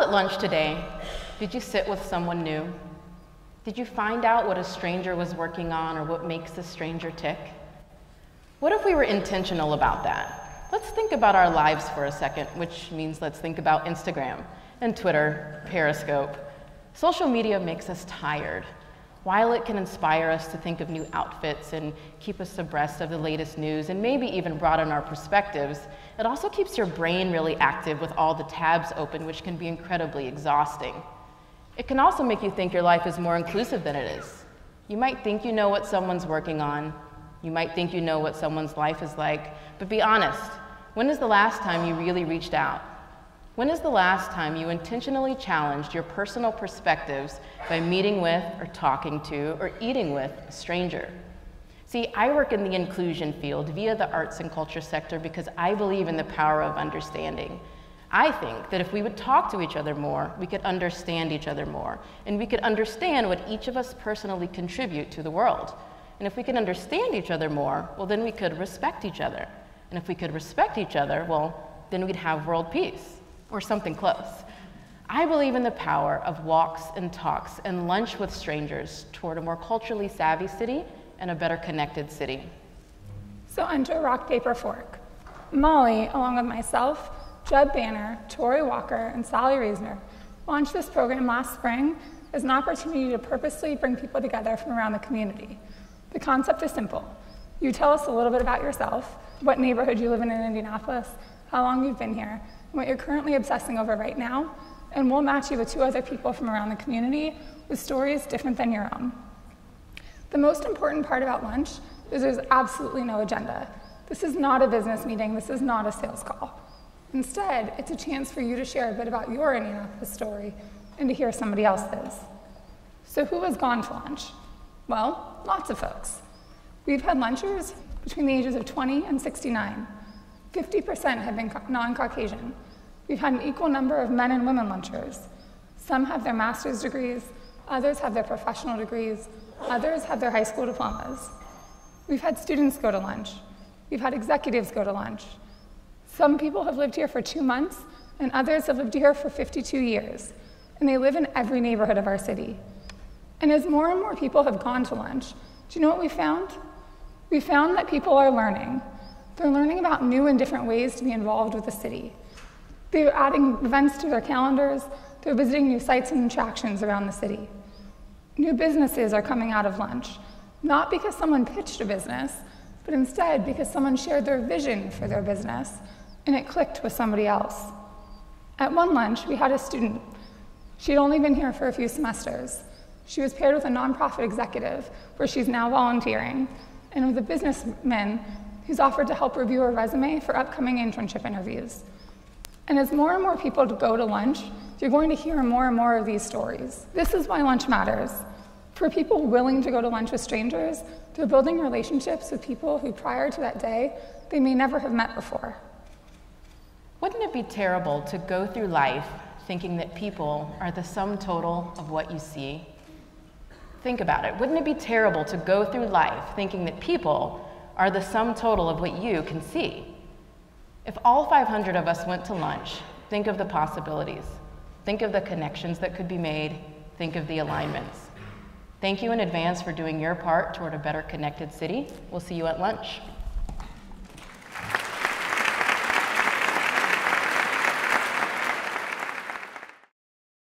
at lunch today, did you sit with someone new? Did you find out what a stranger was working on or what makes a stranger tick? What if we were intentional about that? Let's think about our lives for a second, which means let's think about Instagram and Twitter, Periscope. Social media makes us tired. While it can inspire us to think of new outfits and keep us abreast of the latest news and maybe even broaden our perspectives, it also keeps your brain really active with all the tabs open, which can be incredibly exhausting. It can also make you think your life is more inclusive than it is. You might think you know what someone's working on. You might think you know what someone's life is like, but be honest, when is the last time you really reached out? When is the last time you intentionally challenged your personal perspectives by meeting with or talking to or eating with a stranger? See, I work in the inclusion field via the arts and culture sector because I believe in the power of understanding. I think that if we would talk to each other more, we could understand each other more, and we could understand what each of us personally contribute to the world. And if we can understand each other more, well, then we could respect each other. And if we could respect each other, well, then we'd have world peace. Or something close. I believe in the power of walks and talks and lunch with strangers toward a more culturally savvy city and a better connected city. So enter rock, paper, fork. Molly, along with myself, Jeb Banner, Tori Walker, and Sally Reisner, launched this program last spring as an opportunity to purposely bring people together from around the community. The concept is simple. You tell us a little bit about yourself, what neighborhood you live in Indianapolis, how long you've been here, what you're currently obsessing over right now, and we'll match you with 2 other people from around the community with stories different than your own. The most important part about lunch is there's absolutely no agenda. This is not a business meeting, this is not a sales call. Instead, it's a chance for you to share a bit about your Indianapolis story and to hear somebody else's. So who has gone to lunch? Well, lots of folks. We've had lunchers between the ages of 20 and 69. 50% have been non-Caucasian. We've had an equal number of men and women lunchers. Some have their master's degrees, others have their professional degrees, others have their high school diplomas. We've had students go to lunch. We've had executives go to lunch. Some people have lived here for 2 months, and others have lived here for 52 years. And they live in every neighborhood of our city. And as more and more people have gone to lunch, do you know what we found? We found that people are learning. They're learning about new and different ways to be involved with the city. They're adding events to their calendars. They're visiting new sites and attractions around the city. New businesses are coming out of lunch, not because someone pitched a business, but instead because someone shared their vision for their business, and it clicked with somebody else. At one lunch, we had a student. She'd only been here for a few semesters. She was paired with a nonprofit executive, where she's now volunteering, and with a businessman who's offered to help review her resume for upcoming internship interviews. And as more and more people go to lunch, you're going to hear more and more of these stories. This is why lunch matters. For people willing to go to lunch with strangers, they're building relationships with people who prior to that day, they may never have met before. Wouldn't it be terrible to go through life thinking that people are the sum total of what you see? Think about it. Wouldn't it be terrible to go through life thinking that people are the sum total of what you can see? If all 500 of us went to lunch, think of the possibilities. Think of the connections that could be made. Think of the alignments. Thank you in advance for doing your part toward a better connected city. We'll see you at lunch.